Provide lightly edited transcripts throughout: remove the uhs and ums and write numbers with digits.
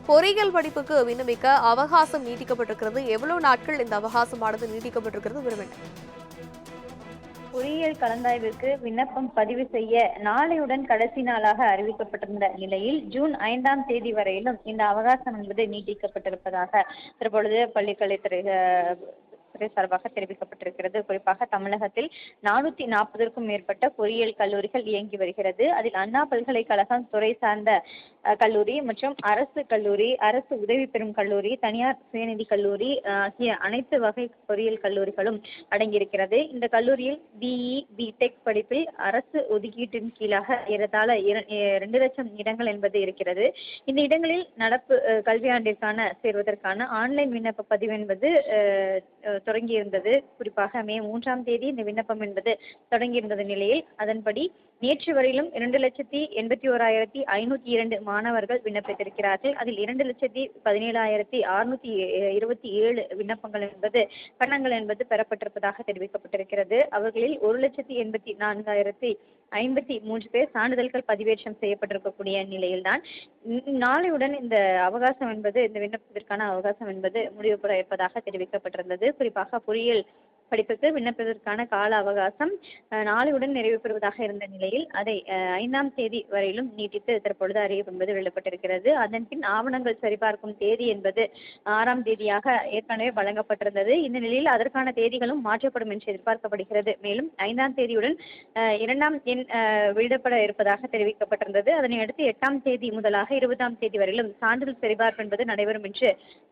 பொறியியல் படிப்புக்கு விண்ணப்பிக்க அவகாசம் நீட்டிக்கப்பட்டிருக்கிறது. எவ்வளவு நாட்கள் இந்த அவகாசமானது நீட்டிக்கப்பட்டிருக்கிறது? விவரம் என்ன? பொறியியல் கலந்தாய்விற்கு விண்ணப்பம் பதிவு செய்ய நாளையுடன் கடைசி நாளாக அறிவிக்கப்பட்டிருந்த நிலையில் ஜூன் 5ஆம் தேதி வரையிலும் இந்த அவகாசம் என்பது நீட்டிக்கப்பட்டிருப்பதாக தற்பொழுது பள்ளிக்கல்வித்துறை சார்பாக தெரிவிக்கப்பட்டிருக்கிறது. குறிப்பாக தமிழகத்தில் 440க்கும் மேற்பட்ட பொறியியல் கல்லூரிகள் இயங்கி வருகிறது. அதில் அண்ணா பல்கலைக்கழகம் துறை சார்ந்த கல்லூரி மற்றும் அரசு கல்லூரி, அரசு உதவி பெறும் கல்லூரி, தனியார் சுயநிதி கல்லூரி ஆகிய அனைத்து வகை பொறியியல் கல்லூரிகளும் அடங்கியிருக்கிறது. இந்த கல்லூரியில் பிஇ, பிடெக் படிப்பில் அரசு ஒதுக்கீட்டின் கீழாக ஏறத்தாழ 2 லட்சம் இடங்கள் என்பது இருக்கிறது. இந்த இடங்களில் நடப்பு கல்வியாண்டிற்கான சேர்வதற்கான ஆன்லைன் விண்ணப்ப பதிவு என்பது தொடங்கியிருந்தது. குறிப்பாக மே 3ஆம் தேதி இந்த விண்ணப்பம் என்பது தொடங்கியிருந்த நிலையில் அதன்படி நேற்று வரையிலும் 2,81,502 மாணவர்கள் விண்ணப்பித்திருக்கிறார்கள். அதில் 2,17,627 விண்ணப்பங்கள் என்பது கட்டணங்கள் என்பது பெறப்பட்டிருப்பதாக தெரிவிக்கப்பட்டிருக்கிறது. அவர்களில் 1,84,053 பேர் சான்றிதழ்கள் பதிவேற்றம் செய்யப்பட்டிருக்கக்கூடிய நிலையில்தான் நாளையுடன் இந்த அவகாசம் என்பது இந்த விண்ணப்பத்திற்கான அவகாசம் என்பது முடிவு பெற இருப்பதாக தெரிவிக்கப்பட்டிருந்தது. குறிப்பாக பொறியியல் படிப்புக்கு விண்ணப்பதற்கான கால அவகாசம் நாளையுடன் நிறைவு பெறுவதாக இருந்த நிலையில் அதை 5ஆம் தேதி வரையிலும் நீட்டித்து தற்பொழுது அறிவிப்பு என்பது வெளியிடப்பட்டிருக்கிறது. அதன் பின் ஆவணங்கள் சரிபார்க்கும் தேதி என்பது 6ஆம் தேதியாக ஏற்கனவே வழங்கப்பட்டிருந்தது. இந்த நிலையில் அதற்கான தேதிகளும் மாற்றப்படும் என்று எதிர்பார்க்கப்படுகிறது. மேலும் 5ஆம் தேதியுடன் 2ஆம் எண் வெளியிடப்பட இருப்பதாக தெரிவிக்கப்பட்டிருந்தது. அதனை அடுத்து 8ஆம் தேதி முதலாக 20ஆம் தேதி வரையிலும் சான்றிதழ் சரிபார்ப்பு என்பது நடைபெறும் என்று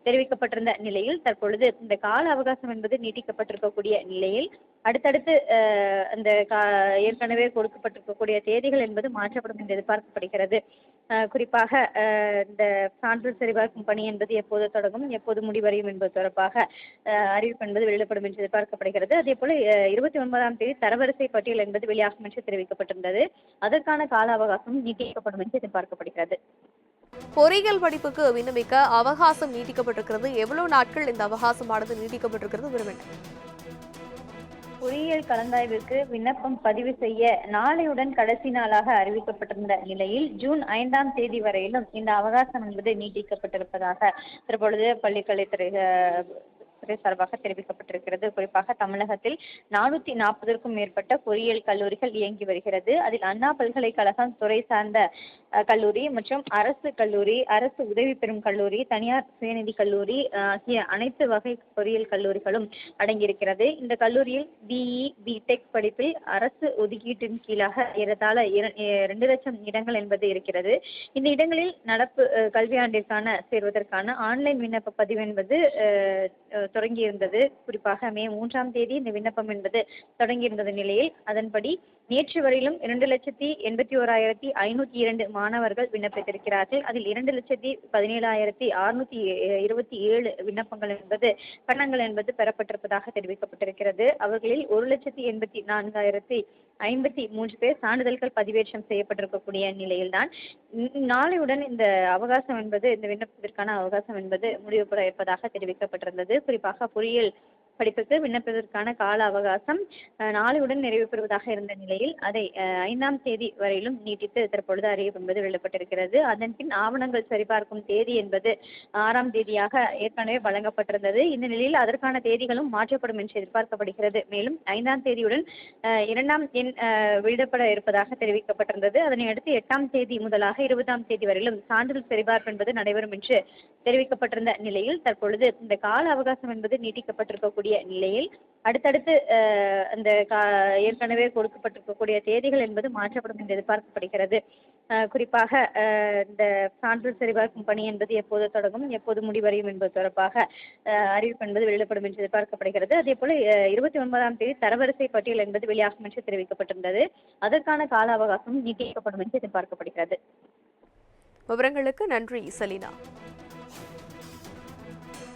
தெரிவிக்கப்பட்டிருந்த நிலையில் தற்பொழுது இந்த கால அவகாசம் என்பது நீட்டிக்கப்பட்டிருக்கக்கூடிய நிலையில் அடுத்தடுத்து அந்த ஏற்கனவே கொடுக்கப்பட்டிருக்கக்கூடிய தேதிகள் என்பது மாற்றப்படும் என்று எதிர்பார்க்கப்படுகிறது. குறிப்பாக இந்த சான்றிதழ் சரிபார்க்கும் பணி என்பது எப்போது தொடங்கும், எப்போது முடிவடையும் என்பது தொடர்பாக அறிவிப்பு என்பது வெளியிடப்படும் என்று எதிர்பார்க்கப்படுகிறது. அதே போல 29ஆம் தேதி தரவரிசை பட்டியல் என்பது வெளியாகும் என்று தெரிவிக்கப்பட்டிருந்தது. அதற்கான கால அவகாசம் நீட்டிக்கப்படும் என்று எதிர்பார்க்கப்படுகிறது. பொறியியல் படிப்புக்கு விண்ணப்பிக்க அவகாசம் நீட்டிக்கப்பட்டிருக்கிறது. எவ்வளவு நாட்கள் இந்த அவகாசமானது நீட்டிக்கப்பட்டிருக்கிறது? விவரம் என்ன? பொறியியல் கலந்தாய்விற்கு விண்ணப்பம் பதிவு செய்ய நாளையுடன் கடைசி நாளாக அறிவிக்கப்பட்டிருந்த நிலையில் ஜூன் 5ஆம் தேதி வரையிலும் இந்த அவகாசம் என்பது நீட்டிக்கப்பட்டிருப்பதாக தற்பொழுது பள்ளிக்கல்வித்துறை சார்பாக தெரிவிக்கப்பட்டிருக்கிறது. குறிப்பாக தமிழகத்தில் 440க்கும் மேற்பட்ட பொறியியல் கல்லூரிகள் இயங்கி வருகிறது. அதில் அண்ணா பல்கலைக்கழகம் துறை சார்ந்த கல்லூரி மற்றும் அரசு கல்லூரி, அரசு உதவி பெறும் கல்லூரி, தனியார் சுயநிதி கல்லூரி ஆகிய அனைத்து வகை பொறியியல் கல்லூரிகளும் அடங்கியிருக்கிறது. இந்த கல்லூரியில் பிஇ, பிடெக் படிப்பில் அரசு ஒதுக்கீட்டின் கீழாக ஏறத்தாழ 2 லட்சம் இடங்கள் என்பது இருக்கிறது. இந்த இடங்களில் நடப்பு கல்வியாண்டிற்கான சேர்வதற்கான ஆன்லைன் விண்ணப்ப பதிவு என்பது தொடங்கியிருந்தது. குறிப்பாக மே 3ஆம் தேதி இந்த விண்ணப்பம் என்பது தொடங்கியிருந்த நிலையில் அதன்படி நேற்று வரையிலும் 2,81,502 மாணவர்கள் விண்ணப்பித்திருக்கிறார்கள். அதில் 2,17,627 விண்ணப்பங்கள் என்பது கட்டணங்கள் என்பது பெறப்பட்டிருப்பதாக தெரிவிக்கப்பட்டிருக்கிறது. அவர்களில் 1,84,053 பேர் சான்றிதழ்கள் பதிவேற்றம் செய்யப்பட்டிருக்கக்கூடிய நிலையில்தான் நாளையுடன் இந்த அவகாசம் என்பது இந்த விண்ணப்பத்திற்கான அவகாசம் என்பது முடிவு பெற இருப்பதாக தெரிவிக்கப்பட்டிருந்தது. குறிப்பாக பொறியியல் படிப்புக்கு விண்ணப்பதற்கான கால அவகாசம் நாளையுடன் நிறைவு பெறுவதாக இருந்த நிலையில் அதை 5ஆம் தேதி வரையிலும் நீட்டித்து தற்பொழுது அறிவிப்பு என்பது வெளியிடப்பட்டிருக்கிறது. அதன் பின் ஆவணங்கள் சரிபார்க்கும் தேதி என்பது 6ஆம் தேதியாக ஏற்கனவே வழங்கப்பட்டிருந்தது. இந்த நிலையில் அதற்கான தேதிகளும் மாற்றப்படும் என்று எதிர்பார்க்கப்படுகிறது. மேலும் 5ஆம் தேதியுடன் 2ஆம் எண் வெளியிடப்பட இருப்பதாக தெரிவிக்கப்பட்டிருந்தது. அதனை அடுத்து 8ஆம் தேதி முதலாக 20ஆம் தேதி வரையிலும் சான்றிதழ் சரிபார்ப்பு என்பது நடைபெறும் என்று தெரிவிக்கப்பட்டிருந்த நிலையில் தற்பொழுது இந்த கால அவகாசம் என்பது நீட்டிக்கப்பட்டிருக்கக்கூடிய நிலையில் அடுத்தடுத்து அந்த ஏற்கனவே கொடுக்கப்பட்டிருக்கக்கூடிய தேதிகள் என்பது மாற்றப்படும் என்று எதிர்பார்க்கப்படுகிறது. குறிப்பாக இந்த சான்றிதழ் சரிபார்க்கும் பணி என்பது எப்போது தொடங்கும், எப்போது முடிவடையும் என்பது தொடர்பாக அறிவிப்பு என்பது வெளியிடப்படும் என்று எதிர்பார்க்கப்படுகிறது. அதே போல 29ஆம் தேதி தரவரிசை பட்டியல் என்பது வெளியாகும் என்று தெரிவிக்கப்பட்டிருந்தது. அதற்கான கால அவகாசம் நீட்டிக்கப்படும் என்று எதிர்பார்க்கப்படுகிறது. விவரங்களுக்கு நன்றி சலீனா.